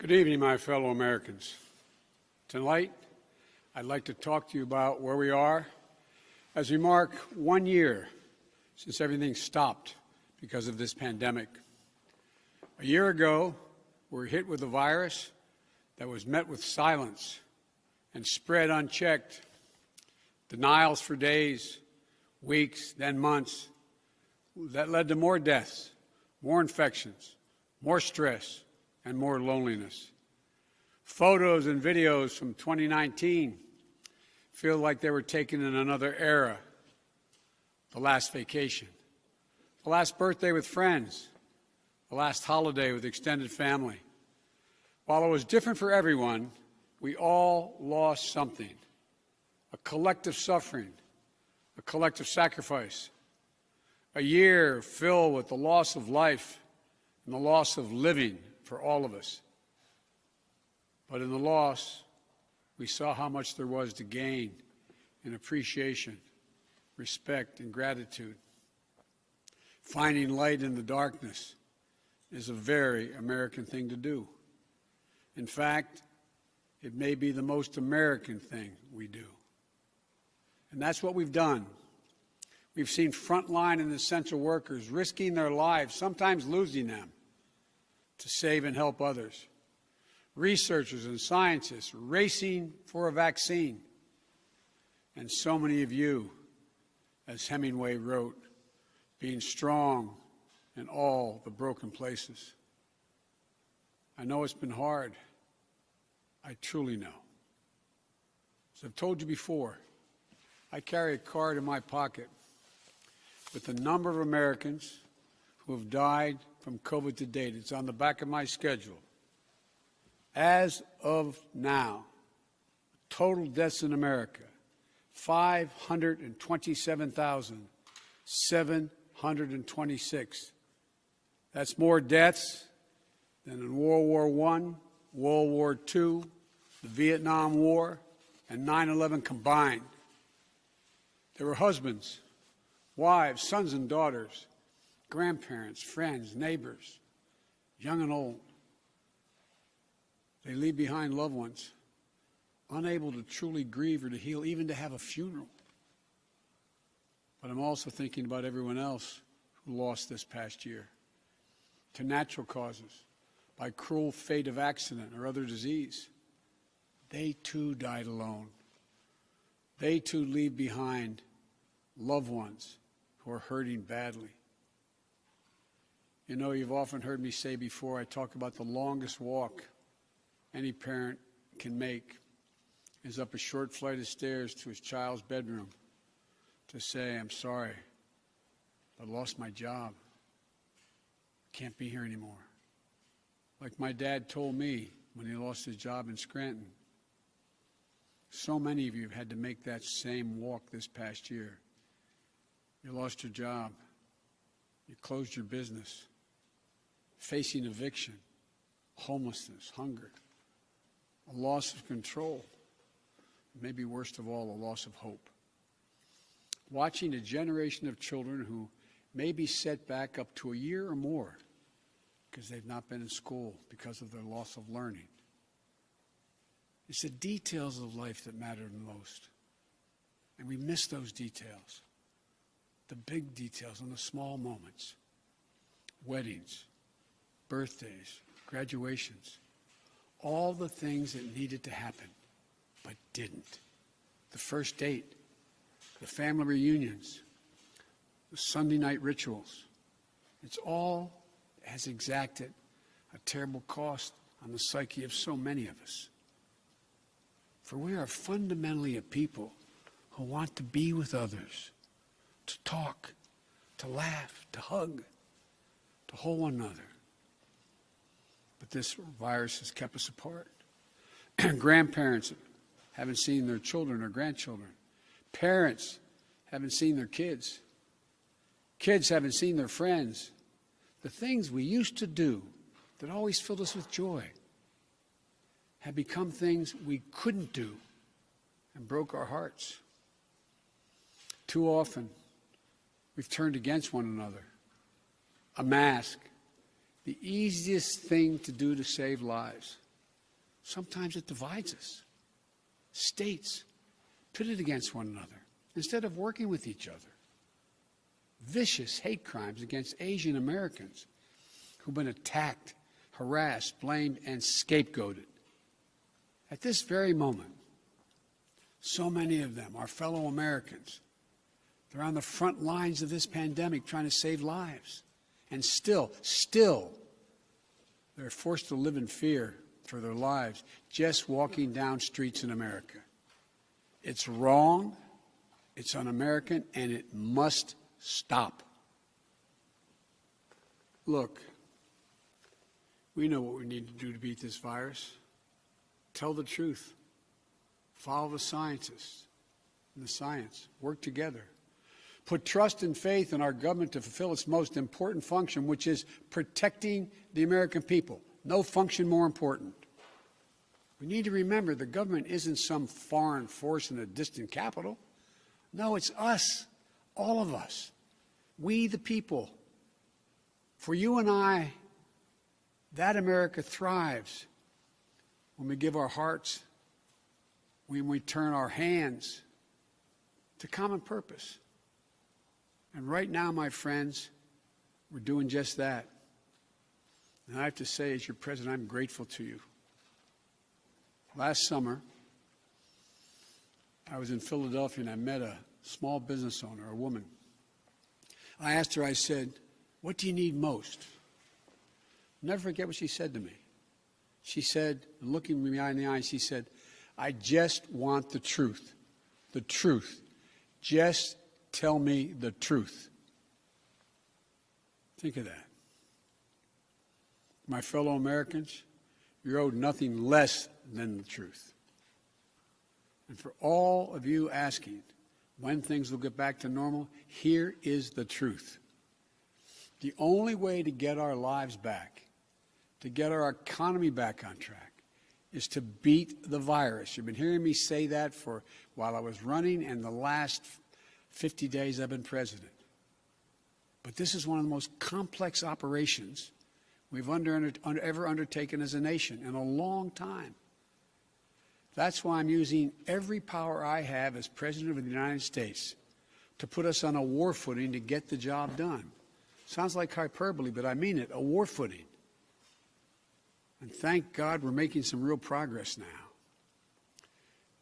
Good evening, my fellow Americans. Tonight, I'd like to talk to you about where we are as we mark 1 year since everything stopped because of this pandemic. A year ago, we were hit with a virus that was met with silence and spread unchecked. Denials for days, weeks, then months. That led to more deaths, more infections, more stress, and more loneliness. Photos and videos from 2019 feel like they were taken in another era. The last vacation, the last birthday with friends, the last holiday with extended family. While it was different for everyone, we all lost something. A collective suffering, a collective sacrifice. A year filled with the loss of life and the loss of living for all of us. But in the loss, we saw how much there was to gain in appreciation, respect, and gratitude. Finding light in the darkness is a very American thing to do. In fact, it may be the most American thing we do. And that's what we've done. We've seen frontline and essential workers risking their lives, sometimes losing them, to save and help others. Researchers and scientists racing for a vaccine. And so many of you, as Hemingway wrote, being strong in all the broken places. I know it's been hard. I truly know. As I've told you before, I carry a card in my pocket with the number of Americans who have died from COVID to date. It's on the back of my schedule. As of now, total deaths in America, 527,726. That's more deaths than in World War I, World War II, the Vietnam War, and 9/11 combined. There were husbands, wives, sons and daughters, grandparents, friends, neighbors, young and old. They leave behind loved ones, unable to truly grieve or to heal, even to have a funeral. But I'm also thinking about everyone else who lost this past year to natural causes, by cruel fate of accident or other disease. They too died alone. They too leave behind loved ones who are hurting badly. You know, you've often heard me say before, I talk about the longest walk any parent can make is up a short flight of stairs to his child's bedroom to say, I'm sorry, but I lost my job. Can't be here anymore. Like my dad told me when he lost his job in Scranton. So many of you have had to make that same walk this past year. You lost your job. You closed your business. Facing eviction, homelessness, hunger, a loss of control, maybe worst of all, a loss of hope. Watching a generation of children who may be set back up to a year or more because they've not been in school because of their loss of learning. It's the details of life that matter the most. And we miss those details. The big details and the small moments. Weddings, birthdays, graduations. All the things that needed to happen, but didn't. The first date, the family reunions, the Sunday night rituals. It's all has exacted a terrible cost on the psyche of so many of us. For we are fundamentally a people who want to be with others, to talk, to laugh, to hug, to hold one another. But this virus has kept us apart. Grandparents haven't seen their children or grandchildren. Parents haven't seen their kids. Kids haven't seen their friends. The things we used to do that always filled us with joy have become things we couldn't do and broke our hearts. Too often, we've turned against one another. A mask, the easiest thing to do to save lives. Sometimes it divides us. States pitted against one another instead of working with each other. Vicious hate crimes against Asian Americans who've been attacked, harassed, blamed, and scapegoated. At this very moment, so many of them are fellow Americans. They're on the front lines of this pandemic trying to save lives. And still, they're forced to live in fear for their lives just walking down streets in America. It's wrong, it's un-American, and it must stop. Look, we know what we need to do to beat this virus. Tell the truth. Follow the scientists and the science. Work together. Put trust and faith in our government to fulfill its most important function, which is protecting the American people. No function more important. We need to remember the government isn't some foreign force in a distant capital. No, it's us, all of us, we the people. For you and I, that America thrives when we give our hearts, when we turn our hands to common purpose. And right now, my friends, we're doing just that. And I have to say, as your president, I'm grateful to you. Last summer, I was in Philadelphia and I met a small business owner, a woman. I asked her, I said, what do you need most? I'll never forget what she said to me. She said, looking me in the eye, she said, I just want the truth. The truth. Just tell me the truth. Think of that. My fellow Americans, you're owed nothing less than the truth. And for all of you asking when things will get back to normal, here is the truth. The only way to get our lives back, to get our economy back on track, is to beat the virus. You've been hearing me say that for while I was running and the last 50 days I've been president. But this is one of the most complex operations we've ever undertaken as a nation in a long time. That's why I'm using every power I have as President of the United States to put us on a war footing to get the job done. Sounds like hyperbole, but I mean it, a war footing. And thank God we're making some real progress now.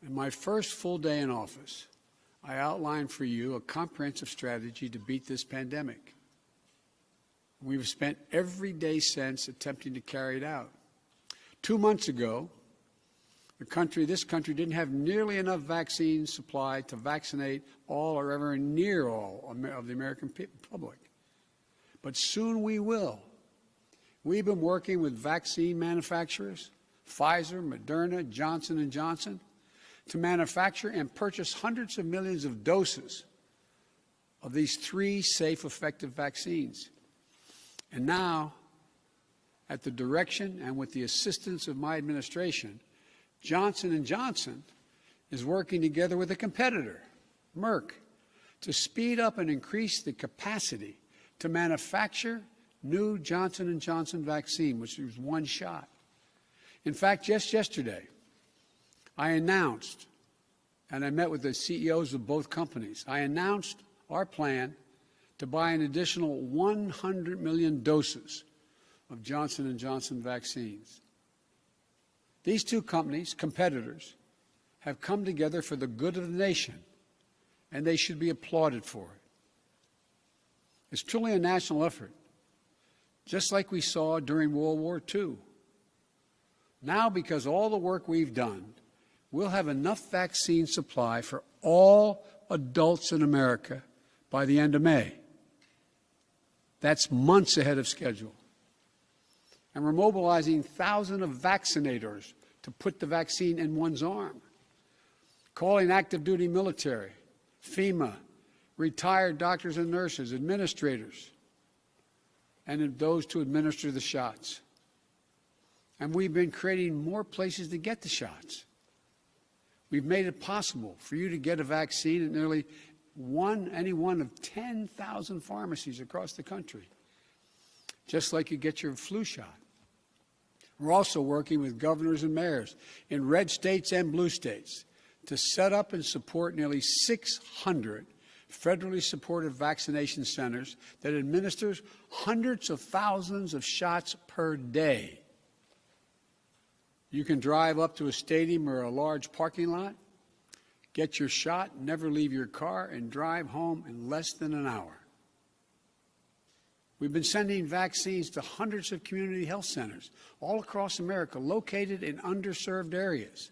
In my first full day in office, I outlined for you a comprehensive strategy to beat this pandemic. We've spent every day since attempting to carry it out. 2 months ago, this country didn't have nearly enough vaccine supply to vaccinate all or ever near all of the American public. But soon we will. We've been working with vaccine manufacturers, Pfizer, Moderna, Johnson & Johnson, to manufacture and purchase hundreds of millions of doses of these 3 safe, effective vaccines. And now, at the direction and with the assistance of my administration, Johnson & Johnson is working together with a competitor, Merck, to speed up and increase the capacity to manufacture new Johnson & Johnson vaccine, which is one shot. In fact, just yesterday, I announced, and I met with the CEOs of both companies, I announced our plan to buy an additional 100 million doses of Johnson & Johnson vaccines. These 2 companies, competitors, have come together for the good of the nation, and they should be applauded for it. It's truly a national effort, just like we saw during World War II. Now, because of all the work we've done, we'll have enough vaccine supply for all adults in America by the end of May. That's months ahead of schedule. And we're mobilizing thousands of vaccinators to put the vaccine in one's arm, calling active duty military, FEMA, retired doctors and nurses, administrators, and those to administer the shots. And we've been creating more places to get the shots. We've made it possible for you to get a vaccine at nearly any one of 10,000 pharmacies across the country, just like you get your flu shot. We're also working with governors and mayors in red states and blue states to set up and support nearly 600 federally supported vaccination centers that administers hundreds of thousands of shots per day. You can drive up to a stadium or a large parking lot, get your shot, never leave your car, and drive home in less than an hour. We've been sending vaccines to hundreds of community health centers all across America, located in underserved areas.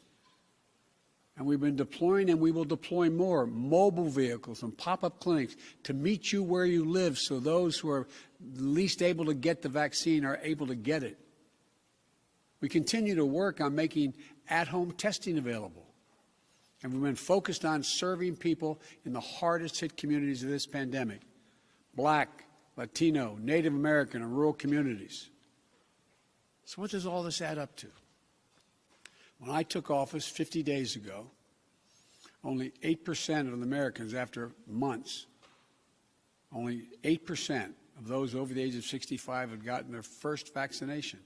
And we've been deploying, and we will deploy more mobile vehicles and pop-up clinics to meet you where you live, so those who are least able to get the vaccine are able to get it. We continue to work on making at-home testing available. And we've been focused on serving people in the hardest hit communities of this pandemic: Black, Latino, Native American, and rural communities. So what does all this add up to? When I took office 50 days ago, only 8% of the Americans, after months, only 8% of those over the age of 65 had gotten their first vaccination.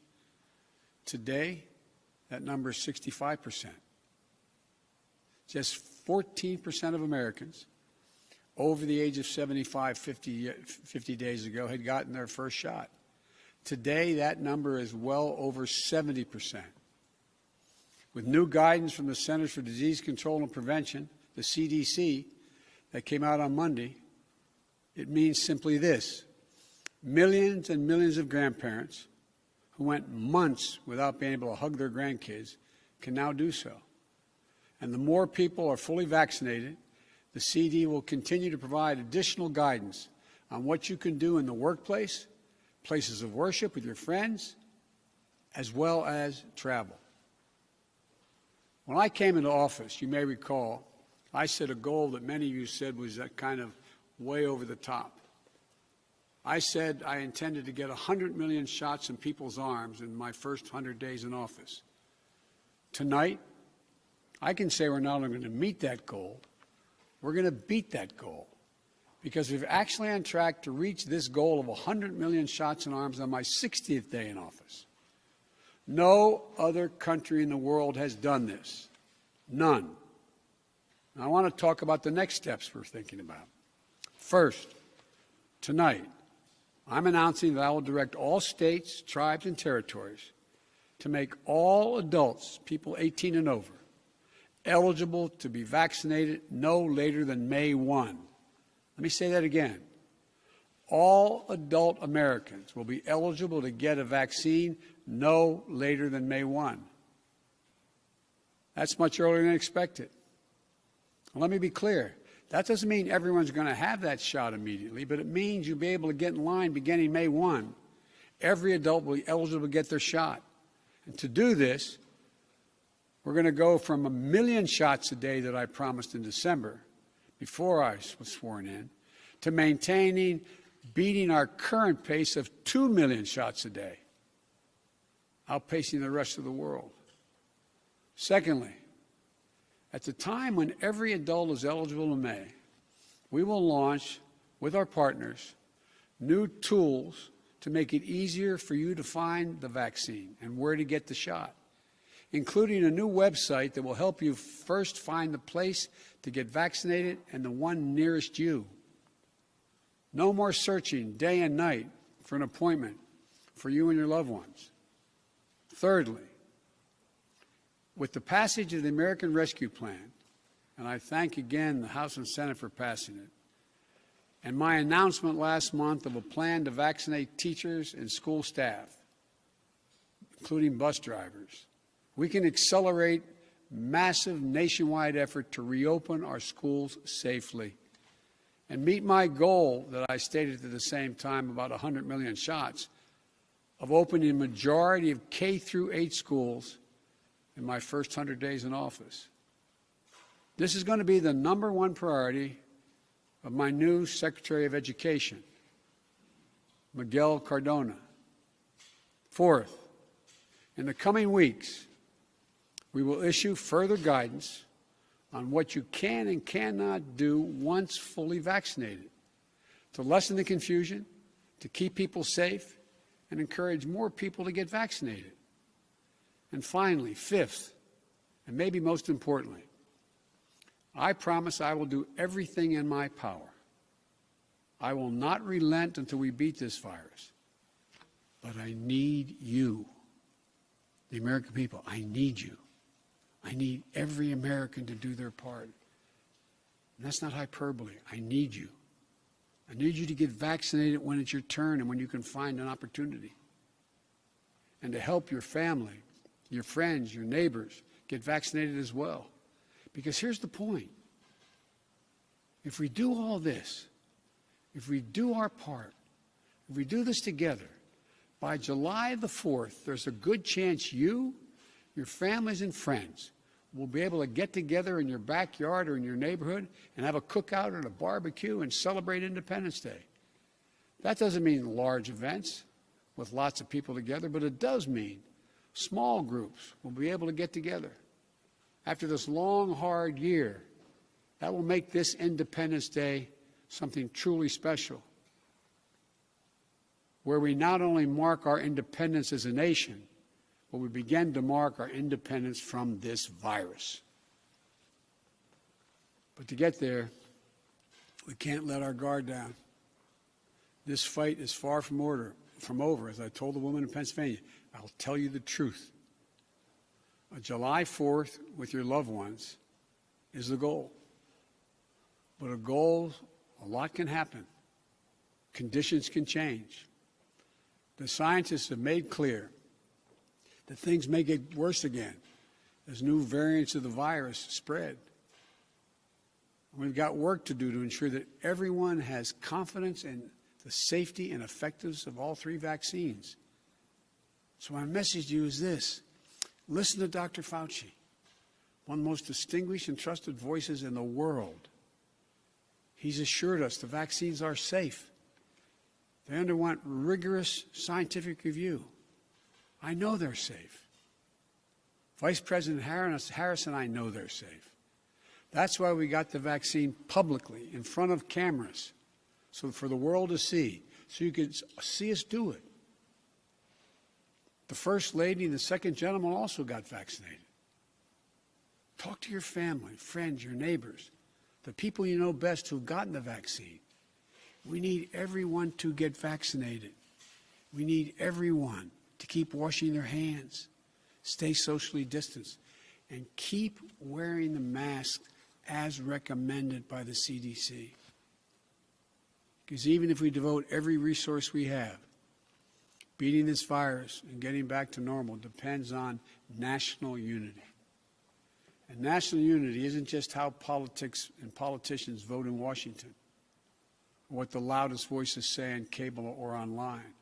Today, that number is 65%. Just 14% of Americans over the age of 75 50 days ago had gotten their first shot. Today, that number is well over 70%. With new guidance from the Centers for Disease Control and Prevention, the CDC, that came out on Monday, it means simply this: millions and millions of grandparents who went months without being able to hug their grandkids can now do so. And the more people are fully vaccinated, the CD will continue to provide additional guidance on what you can do in the workplace, places of worship with your friends, as well as travel. When I came into office, you may recall, I set a goal that many of you said was kind of way over the top. I said I intended to get 100 million shots in people's arms in my first 100 days in office. Tonight, I can say we're not only going to meet that goal, we're going to beat that goal, because we're actually on track to reach this goal of 100 million shots in arms on my 60th day in office. No other country in the world has done this. None. And I want to talk about the next steps we're thinking about. First, tonight, I'm announcing that I will direct all states, tribes, and territories to make all adults, people 18 and over, eligible to be vaccinated no later than May 1. Let me say that again. All adult Americans will be eligible to get a vaccine no later than May 1. That's much earlier than expected. Well, let me be clear. That doesn't mean everyone's going to have that shot immediately, but it means you'll be able to get in line beginning May 1. Every adult will be eligible to get their shot. And to do this, we're going to go from 1 million shots a day that I promised in December, before I was sworn in, to beating our current pace of 2 million shots a day, outpacing the rest of the world. Secondly, at the time when every adult is eligible in May, we will launch, with our partners, new tools to make it easier for you to find the vaccine and where to get the shot, including a new website that will help you first find the place to get vaccinated and the one nearest you. No more searching day and night for an appointment for you and your loved ones. Thirdly, with the passage of the American Rescue Plan, and I thank again the House and Senate for passing it, and my announcement last month of a plan to vaccinate teachers and school staff, including bus drivers, we can accelerate massive nationwide effort to reopen our schools safely and meet my goal that I stated at the same time, about 100 million shots, of opening a majority of K through 8 schools in my first 100 days in office. This is going to be the #1 priority of my new Secretary of Education, Miguel Cardona. Fourth, in the coming weeks, we will issue further guidance on what you can and cannot do once fully vaccinated, to lessen the confusion, to keep people safe, and encourage more people to get vaccinated. And finally, fifth, and maybe most importantly, I promise I will do everything in my power. I will not relent until we beat this virus. But I need you, the American people. I need you. I need every American to do their part. And that's not hyperbole. I need you. I need you to get vaccinated when it's your turn and when you can find an opportunity. And to help your family, your friends, your neighbors get vaccinated as well. Because here's the point. If we do all this, if we do our part, if we do this together, by July the 4th, there's a good chance you, your families and friends will be able to get together in your backyard or in your neighborhood and have a cookout and a barbecue and celebrate Independence Day. That doesn't mean large events with lots of people together, but it does mean small groups will be able to get together. After this long, hard year, that will make this Independence Day something truly special, where we not only mark our independence as a nation, but we begin to mark our independence from this virus. But to get there, we can't let our guard down. This fight is far from over. As I told the woman in Pennsylvania, I'll tell you the truth. July 4th with your loved ones is the goal. But a lot can happen. Conditions can change. The scientists have made clear that things may get worse again as new variants of the virus spread. And we've got work to do to ensure that everyone has confidence in the safety and effectiveness of all three vaccines. So my message to you is this. Listen to Dr. Fauci, one of the most distinguished and trusted voices in the world. He's assured us the vaccines are safe. They underwent rigorous scientific review. I know they're safe. Vice President Harris and I know they're safe. That's why we got the vaccine publicly in front of cameras, so for the world to see, so you could see us do it. The First Lady and the Second Gentleman also got vaccinated. Talk to your family, friends, your neighbors, the people you know best who've gotten the vaccine. We need everyone to get vaccinated. We need everyone to keep washing their hands, stay socially distanced, and keep wearing the mask as recommended by the CDC. Because even if we devote every resource we have, beating this virus and getting back to normal depends on national unity. And national unity isn't just how politics and politicians vote in Washington, or what the loudest voices say on cable or online.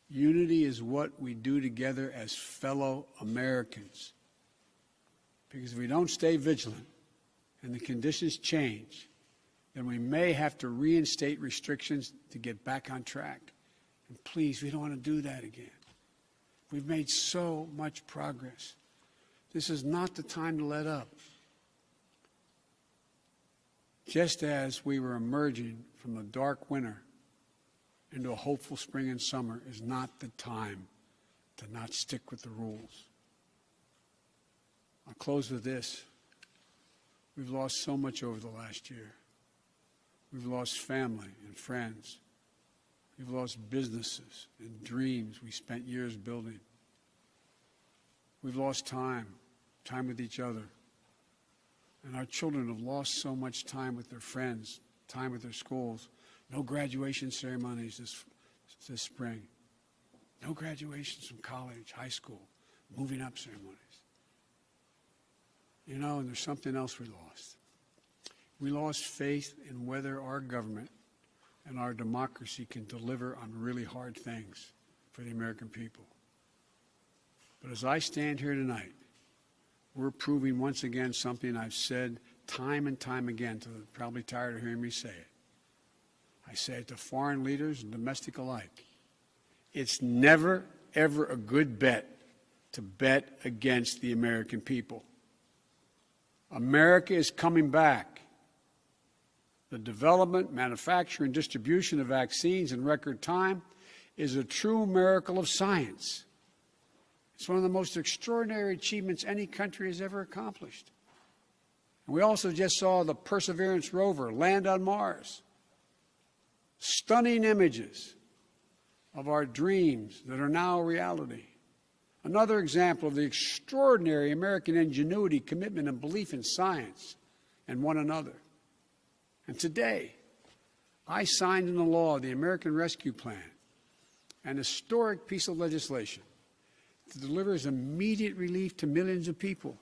Unity is what we do together as fellow Americans. Because if we don't stay vigilant and the conditions change, then we may have to reinstate restrictions to get back on track. And please, we don't want to do that again. We've made so much progress. This is not the time to let up. Just as we were emerging from the dark winter into a hopeful spring and summer is not the time to not stick with the rules. I'll close with this. We've lost so much over the last year. We've lost family and friends. We've lost businesses and dreams we spent years building. We've lost time with each other. And our children have lost so much time with their friends, time with their schools. No graduation ceremonies this spring. No graduations from college, high school, moving up ceremonies. You know, and there's something else we lost. We lost faith in whether our government and our democracy can deliver on really hard things for the American people. But as I stand here tonight, we're proving once again something I've said time and time again, to probably tired of hearing me say it. I say it to foreign leaders and domestic alike. It's never, ever a good bet to bet against the American people. America is coming back. The development, manufacture, and distribution of vaccines in record time is a true miracle of science. It's one of the most extraordinary achievements any country has ever accomplished. And we also just saw the Perseverance rover land on Mars. Stunning images of our dreams that are now a reality. Another example of the extraordinary American ingenuity, commitment, and belief in science and one another. And today, I signed into law the American Rescue Plan, an historic piece of legislation that delivers immediate relief to millions of people,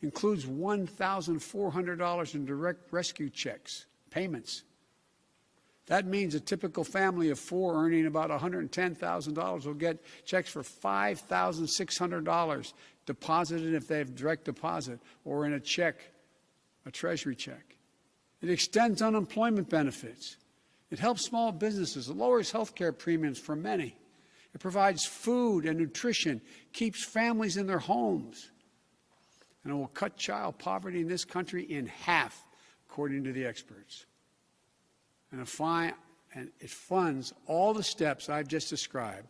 includes $1,400 in direct rescue checks, payments. That means a typical family of four earning about $110,000 will get checks for $5,600 deposited if they have direct deposit or in a check, a treasury check. It extends unemployment benefits. It helps small businesses. It lowers health care premiums for many. It provides food and nutrition, keeps families in their homes. And it will cut child poverty in this country in half, according to the experts. And it funds all the steps I've just described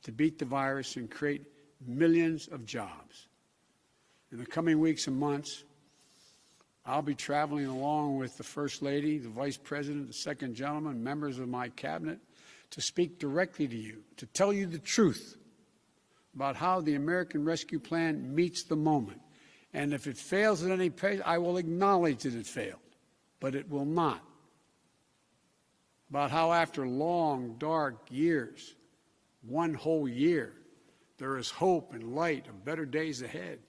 to beat the virus and create millions of jobs. In the coming weeks and months, I'll be traveling along with the First Lady, the Vice President, the Second Gentleman, members of my cabinet, to speak directly to you, to tell you the truth about how the American Rescue Plan meets the moment. And if it fails at any pace, I will acknowledge that it failed, but it will not. About how after long, dark years, one whole year, there is hope and light of better days ahead.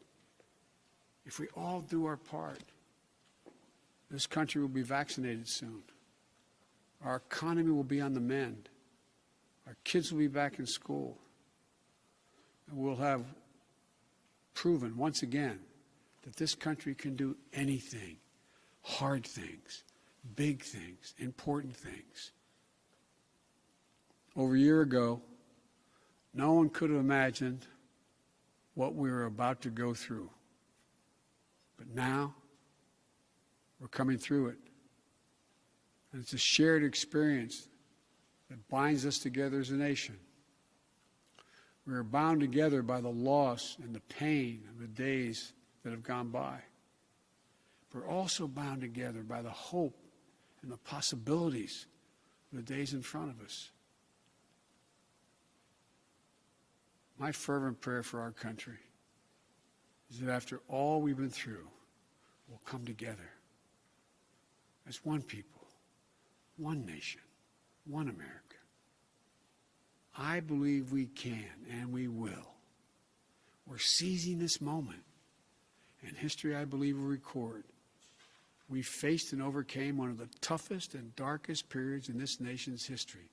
If we all do our part, this country will be vaccinated soon. Our economy will be on the mend. Our kids will be back in school. And we'll have proven once again that this country can do anything, hard things, big things, important things. Over a year ago, no one could have imagined what we were about to go through. But now, we're coming through it. And it's a shared experience that binds us together as a nation. We are bound together by the loss and the pain of the days that have gone by. We're also bound together by the hope and the possibilities of the days in front of us. My fervent prayer for our country is that after all we've been through, we'll come together as one people, one nation, one America. I believe we can and we will. We're seizing this moment, and history, I believe, will record. We faced and overcame one of the toughest and darkest periods in this nation's history,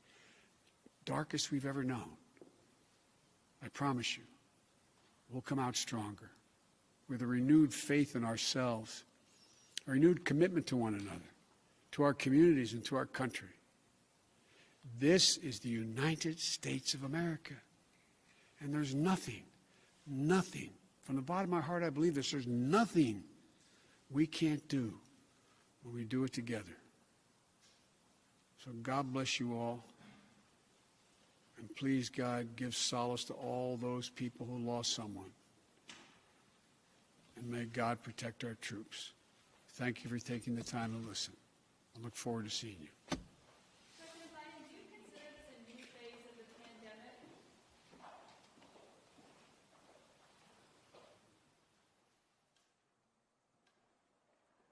darkest we've ever known. I promise you, we'll come out stronger with a renewed faith in ourselves, a renewed commitment to one another, to our communities and to our country. This is the United States of America. And there's nothing, from the bottom of my heart I believe this, there's nothing we can't do when we do it together. So God bless you all. And please, God, give solace to all those people who lost someone. And may God protect our troops. Thank you for taking the time to listen. I look forward to seeing you.